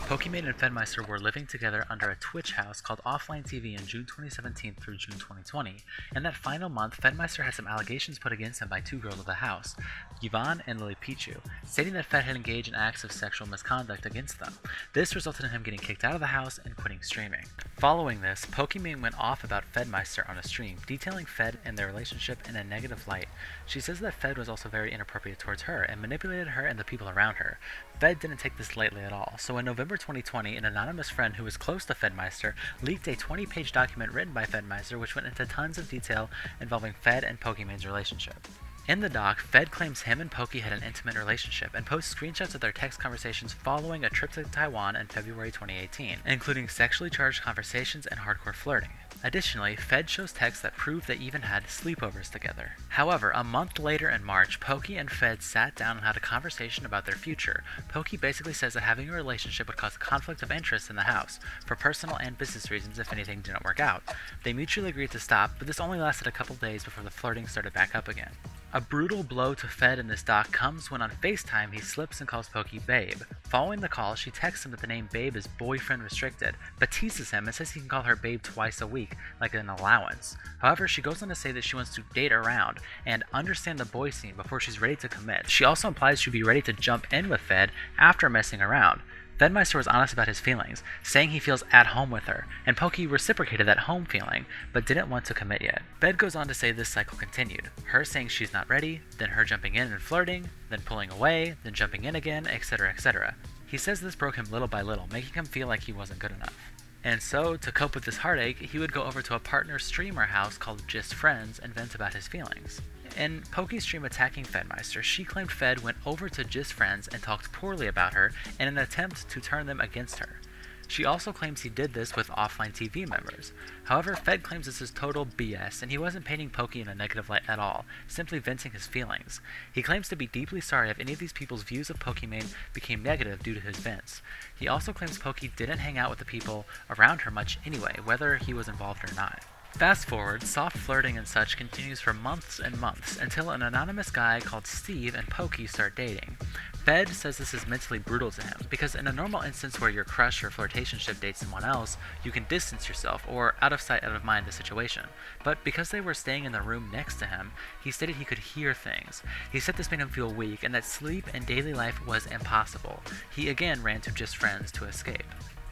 Pokimane and Fedmyster were living together under a Twitch house called Offline TV in June 2017 through June 2020. In that final month, Fedmyster had some allegations put against him by two girls of the house, Yvonne and Lily Pichu, stating that Fed had engaged in acts of sexual misconduct against them. This resulted in him getting kicked out of the house and quitting streaming. Following this, Pokimane went off about Fedmyster on a stream, detailing Fed and their relationship in a negative light. She says that Fed was also very inappropriate towards her and manipulated her and the people around her. Fed didn't take this lightly at all, so in November 2020, an anonymous friend who was close to Fedmyster leaked a 20-page document written by Fedmyster which went into tons of detail involving Fed and Pokimane's relationship. In the doc, Fed claims him and Poki had an intimate relationship and posts screenshots of their text conversations following a trip to Taiwan in February 2018, including sexually charged conversations and hardcore flirting. Additionally, Fed shows texts that prove they even had sleepovers together. However, a month later in March, Poki and Fed sat down and had a conversation about their future. Poki basically says that having a relationship would cause a conflict of interest in the house, for personal and business reasons if anything didn't work out. They mutually agreed to stop, but this only lasted a couple days before the flirting started back up again. A brutal blow to Fed in this doc comes when on FaceTime he slips and calls Poki Babe. Following the call, she texts him that the name Babe is boyfriend restricted, but teases him and says he can call her Babe twice a week, like an allowance. However, she goes on to say that she wants to date around and understand the boy scene before she's ready to commit. She also implies she'd be ready to jump in with Fed after messing around. Fedmyster was honest about his feelings, saying he feels at home with her, and Poki reciprocated that home feeling, but didn't want to commit yet. Fed goes on to say this cycle continued, her saying she's not ready, then her jumping in and flirting, then pulling away, then jumping in again, etc., etc. He says this broke him little by little, making him feel like he wasn't good enough. And so, to cope with this heartache, he would go over to a partner streamer house called Just Friends and vent about his feelings. In Poki's stream attacking Fedmyster, she claimed Fed went over to Just Friends and talked poorly about her in an attempt to turn them against her. She also claims he did this with Offline TV members. However, Fed claims this is total BS, and he wasn't painting Poki in a negative light at all, simply venting his feelings. He claims to be deeply sorry if any of these people's views of Pokimane became negative due to his vents. He also claims Poki didn't hang out with the people around her much anyway, whether he was involved or not. Fast forward, soft flirting and such continues for months and months until an anonymous guy called Steve and Poki start dating. Fed says this is mentally brutal to him, because in a normal instance where your crush or flirtationship dates someone else, you can distance yourself or out of sight, out of mind the situation. But because they were staying in the room next to him, he stated he could hear things. He said this made him feel weak and that sleep and daily life was impossible. He again ran to Just Friends to escape.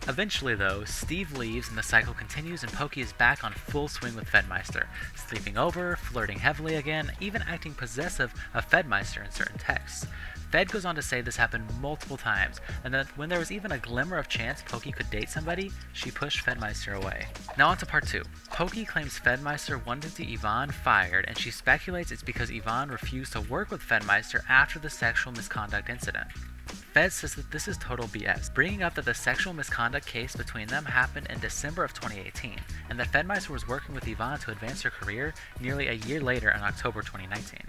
Eventually though, Steve leaves and the cycle continues and Poki is back on full swing with Fedmyster, sleeping over, flirting heavily again, even acting possessive of Fedmyster in certain texts. Fed goes on to say this happened multiple times, and that when there was even a glimmer of chance Poki could date somebody, she pushed Fedmyster away. Now on to part 2. Poki claims Fedmyster wanted to see Yvonne fired, and she speculates it's because Yvonne refused to work with Fedmyster after the sexual misconduct incident. Fed says that this is total BS, bringing up that the sexual misconduct case between them happened in December of 2018, and that Fedmyster was working with Yvonne to advance her career nearly a year later in October 2019.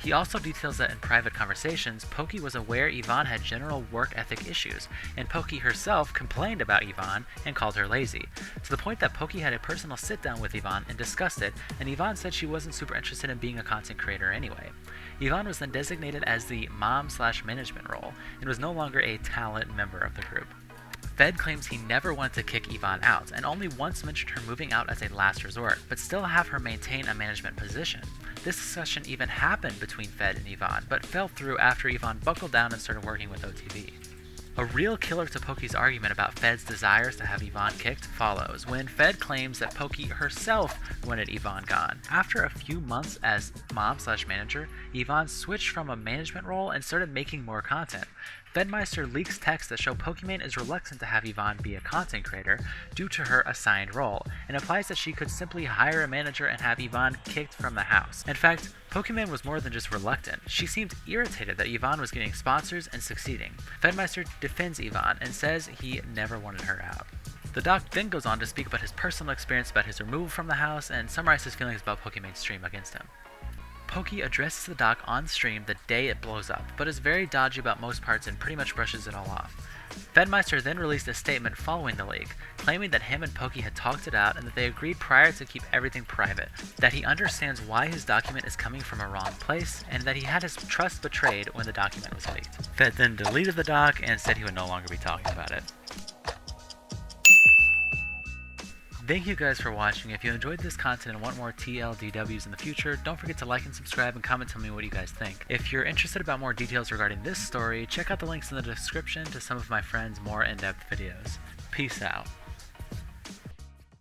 He also details that in private conversations, Poki was aware Yvonne had general work ethic issues, and Poki herself complained about Yvonne and called her lazy, to the point that Poki had a personal sit-down with Yvonne and discussed it, and Yvonne said she wasn't super interested in being a content creator anyway. Yvonne was then designated as the mom/management role, and was no longer a talent member of the group. Fed claims he never wanted to kick Yvonne out, and only once mentioned her moving out as a last resort, but still have her maintain a management position. This discussion even happened between Fed and Yvonne, but fell through after Yvonne buckled down and started working with OTV. A real killer to Poki's argument about Fed's desires to have Yvonne kicked follows, when Fed claims that Poki herself wanted Yvonne gone. After a few months as mom/manager, Yvonne switched from a management role and started making more content. Fedmyster leaks texts that show Pokimane is reluctant to have Yvonne be a content creator due to her assigned role, and implies that she could simply hire a manager and have Yvonne kicked from the house. In fact, Pokimane was more than just reluctant. She seemed irritated that Yvonne was getting sponsors and succeeding. Fedmyster defends Yvonne and says he never wanted her out. The doc then goes on to speak about his personal experience about his removal from the house and summarize his feelings about Pokimane's stream against him. Poki addresses the doc on stream the day it blows up, but is very dodgy about most parts and pretty much brushes it all off. Fedmyster then released a statement following the leak, claiming that him and Poki had talked it out and that they agreed prior to keep everything private, that he understands why his document is coming from a wrong place, and that he had his trust betrayed when the document was leaked. Fed then deleted the doc and said he would no longer be talking about it. Thank you guys for watching. If you enjoyed this content and want more TLDWs in the future, don't forget to like and subscribe and comment tell me what you guys think. If you're interested about more details regarding this story, check out the links in the description to some of my friends' more in-depth videos. Peace out.